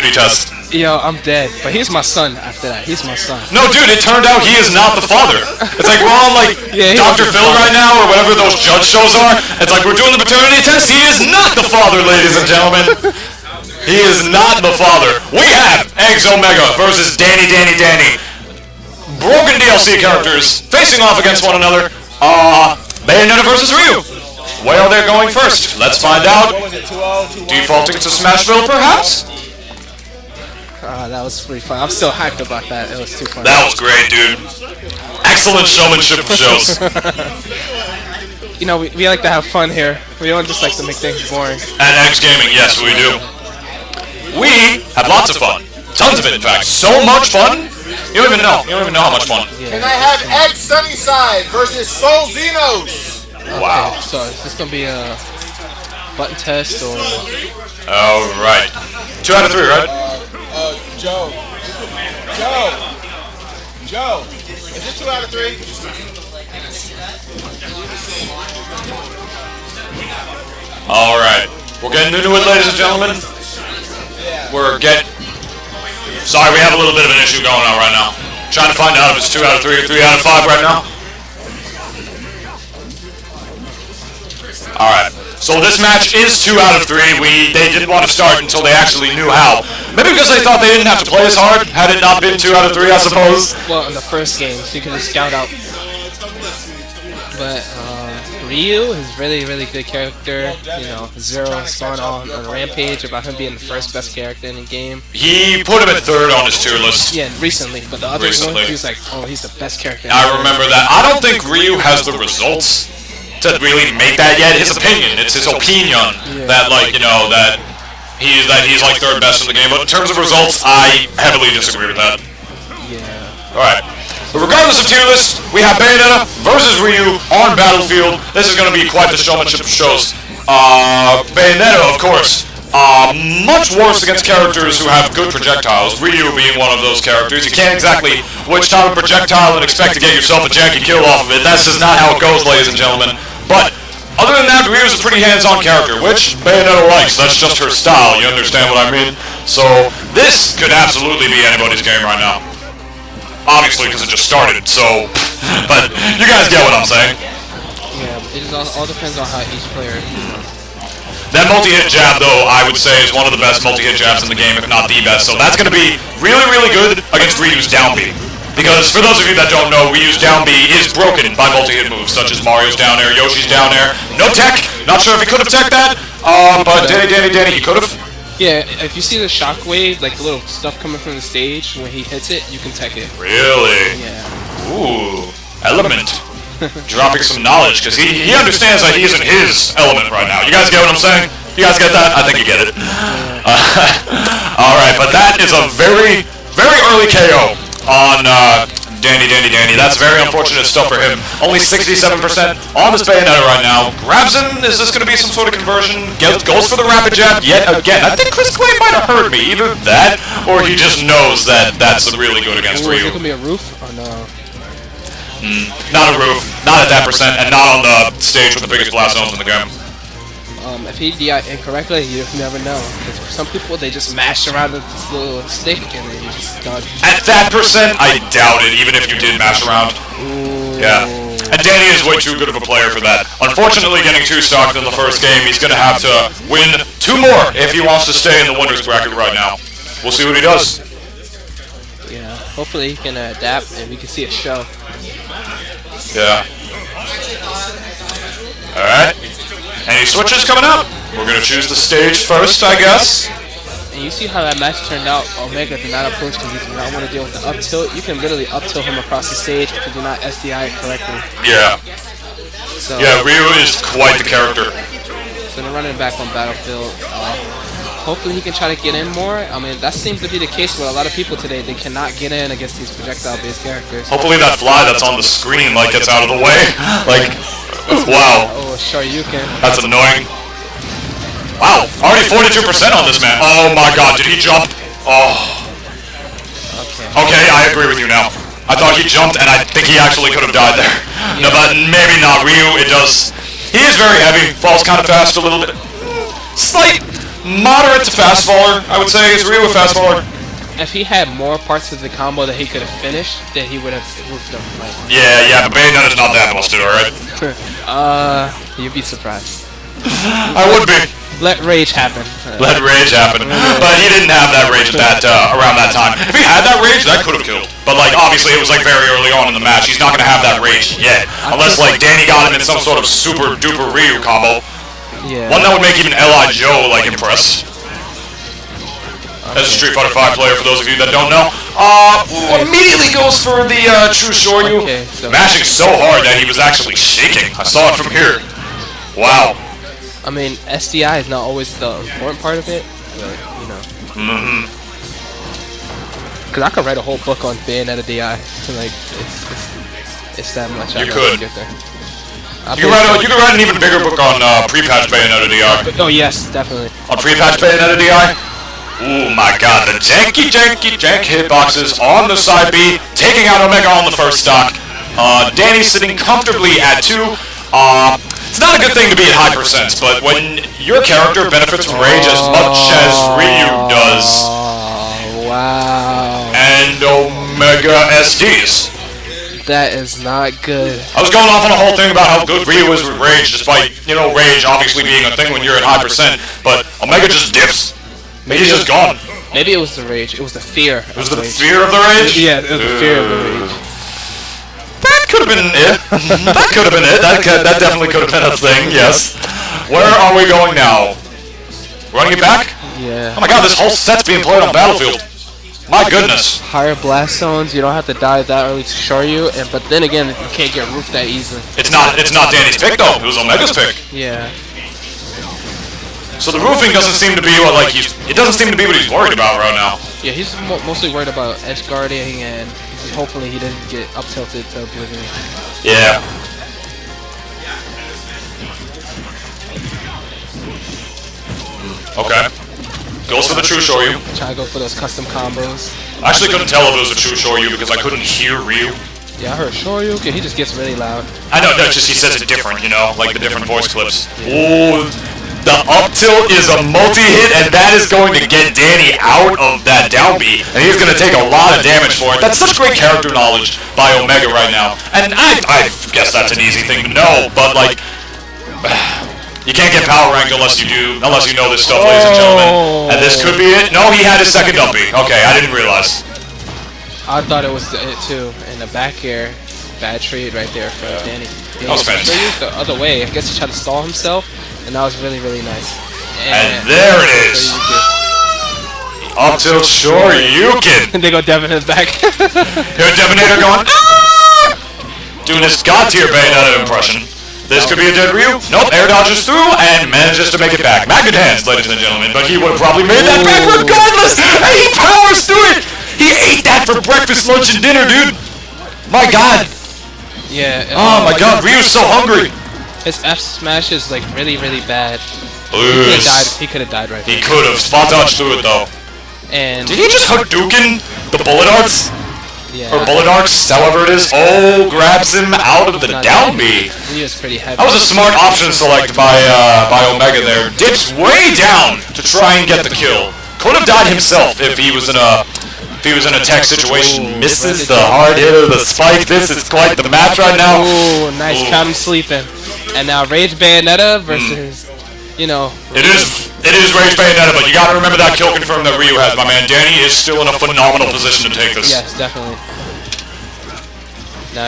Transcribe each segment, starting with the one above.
immunity test. Yo, I'm dead. But he's my son after that. He's my son. No, dude, it turned out he is not the father. It's like we're on like Dr. Phil right now or whatever those judge shows are. It's like we're doing the paternity test. He is not the father, ladies and gentlemen. He is not the father. We have E.G.G.S versus DannyDannyDanny. Broken DLC characters facing off against one another. Bayonetta versus Ryu. Where are they going first? Let's find out. Defaulting to Smashville, perhaps? That was pretty fun. I'm still hyped about that. It was too fun. That was great, dude. Excellent showmanship of shows. You know, we like to have fun here. We don't just like to make things boring. At X Gaming, yes, we do. We have lots of fun. Tons of it, in fact. So much fun. You don't even know. You don't even know how much fun. Yeah. Can I have X Sunnyside versus Soul Xenos? Wow. Okay, so is this gonna be a button test or? All right. 2 out of 3, right? Joe. Is it 2 out of 3? All right. We're getting into it, ladies and gentlemen. Sorry, we have a little bit of an issue going on right now. Trying to find out if it's 2 out of 3 or 3 out of 5 right now. All right. So this match is 2 out of 3. They didn't want to start until they actually knew how. Maybe because they thought they didn't have to play as hard, had it not been 2 out of 3, I suppose. Well, in the first game, so you can just scout out. But Ryu is really good character. You know, Zero's gone on a rampage about him being the first best character in the game. He put him at 3rd on his tier list. Yeah, recently. But the other one, he was like, oh, he's the best character. I remember that. I don't think Ryu has the results to really make that yet. His opinion, it's his opinion that, like, you know, that he's like 3rd best in the game. But in terms of results, I heavily disagree with that. Yeah. All right. But regardless of tier list, we have Bayonetta versus Ryu on Battlefield. This is going to be quite the showmanship of shows. Bayonetta, of course, much worse against characters who have good projectiles. Ryu being one of those characters. You can't exactly which type of projectile and expect to get yourself a janky kill off of it. That's just not how it goes, ladies and gentlemen. But other than that, Ryu's a pretty hands-on character, which Bayonetta likes. That's just her style. You understand what I mean? So this could absolutely be anybody's game right now. Obviously, because it just started, so... But you guys get what I'm saying. Yeah, it just all depends on how each player... That multi-hit jab, though, I would say is one of the best multi-hit jabs in the game, if not the best. So that's going to be really good against Ryu's down B. Because for those of you that don't know, Ryu's down B is broken by multi-hit moves, such as Mario's down air, Yoshi's down air. No tech. Not sure if he could have teched that, but DannyDanny, he could have. Yeah, if you see the shockwave, like the little stuff coming from the stage, when he hits it, you can tech it. Really? Yeah. Ooh, element. Dropping some knowledge, because he understands that he isn't his element right now. You guys get what I'm saying? You guys get that? I think you get it. Alright, but that is a very early KO on DannyDanny. That's very unfortunate stuff for him. Only 67% on this Bayonetta right now. Grabs him. Is this going to be some sort of conversion? Goes for the rapid jab yet again. I think Chris Clay might have heard me. Either that, or he just knows that that's really good against Ryu. Is it going to be a roof or no? Not a roof. Not at that percent, and not on the stage with the biggest blast zones in the game. If he DI incorrectly, you never know. Some people, they just mash around with this little stick and then you just done. At that percent, I doubt it, even if you did mash around. Ooh. Yeah. And Danny is way too good of a player for that. Unfortunately, getting 2 stocked in the first game, he's going to have to win 2 more if he wants to stay in the winners bracket right now. We'll see what he does. Yeah, hopefully he can adapt and we can see a show. Yeah. Alright. Any switches coming up? We're going to choose the stage first, I guess. And you see how that match turned out. Omega did not approach because he did not want to deal with the up tilt. You can literally up tilt him across the stage if you do not SDI it correctly. Yeah. So, yeah, Ryu is quite the character. So they're running back on Battlefield. Hopefully he can try to get in more. I mean, that seems to be the case with a lot of people today. They cannot get in against these projectile-based characters. Hopefully that fly that's on the screen, like, gets out of the way. Like, wow. Oh, sure you can. That's annoying. Wow, already 42% on this man. Oh my god, did he jump? Oh. Okay, I agree with you now. I thought he jumped, and I think he actually could have died there. Yeah. No, but maybe not. Ryu, it does. He is very heavy. Falls kind of fast a little bit. Slight moderate to fast faller, I would say. Is Ryu a fast faller? If he had more parts of the combo that he could have finished, then he would have roofed them. Like, Yeah, but Bayonetta's not that busted, alright? You'd be surprised. I would be. Let rage happen. Let rage happen. But he didn't have that rage at that around that time. If he had that rage, that could have killed. But like obviously it was like very early on in the match. He's not gonna have that rage yet. Unless like Danny got him in some sort of super duper Ryu combo. Yeah. One that would make even L.I. Joe like impressed. As a Street Fighter 5 player, for those of you that don't know. Immediately goes for the True Shoryu. Okay, so Mashing so hard that he was actually shaking. I saw it from here. Wow. I mean, SDI is not always the important part of it, but, you know. Because I could write a whole book on Bayonetta DI. Like, it's that much. You could. Get there. You could write an even bigger book on pre-patch Bayonetta DI. Oh, yes, definitely. On pre-patch Bayonetta DI? Oh my god, the jank hitboxes on the side B, taking out Omega on the first stock. Danny sitting comfortably at 2. It's not a good thing to be at high percents, but when your character benefits from rage as much as Ryu does, wow, and Omega SDs. That is not good. I was going off on a whole thing about how good Ryu is with rage, despite, rage obviously being a thing when you're at high percent, but Omega just dips. He's just gone. Maybe it was the rage. It was the fear. It was the fear of the rage? Yeah, it was the fear of the rage. That could have been it. That could have been it. That definitely could have been a thing, yes. Where are we going now? Running it back? Yeah. Oh my god, this whole set's being played on Battlefield. My goodness. Higher blast zones, you don't have to die that early to Shoryu, but then again, you can't get roofed that easily. It's not Danny's pick though. It was Omega's pick. Yeah. So the roofing doesn't seem to be what it doesn't seem to be what he's worried about right now. Yeah, he's mostly worried about edge guarding and hopefully he doesn't get up tilted to oblivion. Yeah. Okay. Goes for the True Shoryu. Try to go for those custom combos. I actually couldn't tell if it was a True Shoryu because I couldn't hear Ryu. Yeah, I heard Shoryu. Okay, he just gets really loud. I know, no, just he says it different, like the different voice clips. Ooh. The up tilt is a multi-hit, and that is going to get Danny out of that down B, and he's going to take a lot of damage for it. That's such great character knowledge by Omega right now, and I guess that's an easy thing to know, but like, you can't get power ranked unless you know this stuff, ladies and gentlemen. And this could be it. No, he had his second up B. Okay, I didn't realize. I thought it was it too, and the back air, bad trade right there for Danny. That was fantastic. The other way, I guess he tried to stall himself. And that was really, really nice. And there it is! Up tilt Shoryuken! And they go Devin in the back. Here's Devinator going, ah! Doing his God-tier Bayonetta impression. This could be a dead Ryu. Nope, air dodges through and manages to make it back. Magnet hands, ladies and gentlemen, but he would have probably made that back regardless! And he powers through it! He ate that for breakfast, lunch, and dinner, dude! My god! Yeah. Oh my god, Ryu's so hungry! His F smash is like really, really bad. He could have died right there. He could have. Spot dodge through it though. And did he just Hadouken the bullet arts? Yeah. Or bullet arcs, however it is. Oh, grabs him out of the down B. He was pretty heavy. That was a smart option select by Omega there. Dips way down to try and get the kill. Could have died himself if he was in a tech situation. Misses the hard hitter, the spike. This is quite the match right now. Ooh, nice count him sleeping. And now Rage Bayonetta versus, It is Rage Bayonetta, but you gotta remember that kill confirm that Ryu has, my man. Danny is still in a phenomenal position to take this. Yes, definitely.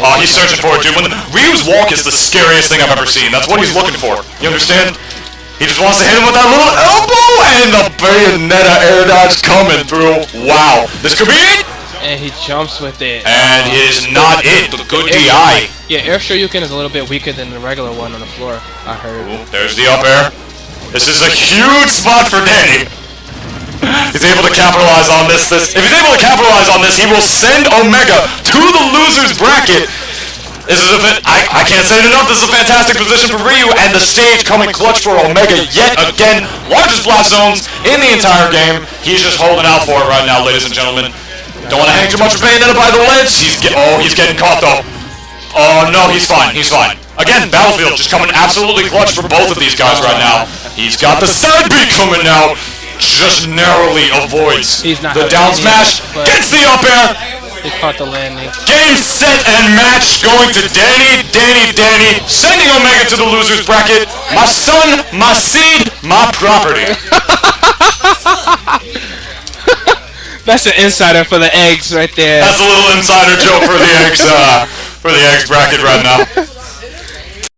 Oh, he's searching for it, dude. Ryu's walk is the scariest thing I've ever seen. That's what he's looking for. You understand? He just wants to hit him with that little elbow, and the Bayonetta air dodge coming through. Wow. This could be it! And he jumps with it. And it is not it. The good DI. Yeah, Air Shoryuken is a little bit weaker than the regular one on the floor, I heard. Ooh, there's the up air. This is a huge spot for Danny. He's able to capitalize on this. If he's able to capitalize on this, he will send Omega to the loser's bracket. This is I can't say it enough. This is a fantastic position for Ryu, and the stage coming clutch for Omega yet again. Largest blast zones in the entire game. He's just holding out for it right now, ladies and gentlemen. Don't want to hang too much with Bayonetta by the ledge. He's getting caught though. Oh no, he's fine. He's fine. Again, Battlefield just coming absolutely clutch for both of these guys right now. He's got the side B coming now. just narrowly avoids He's not the having down any smash. of it, but- Gets the up air. He caught the landing. Game, set, and match going to DannyDanny, sending Omega to the losers bracket. My son, my seed, my property. That's an insider for the eggs right there. That's a little insider joke for the eggs bracket right now.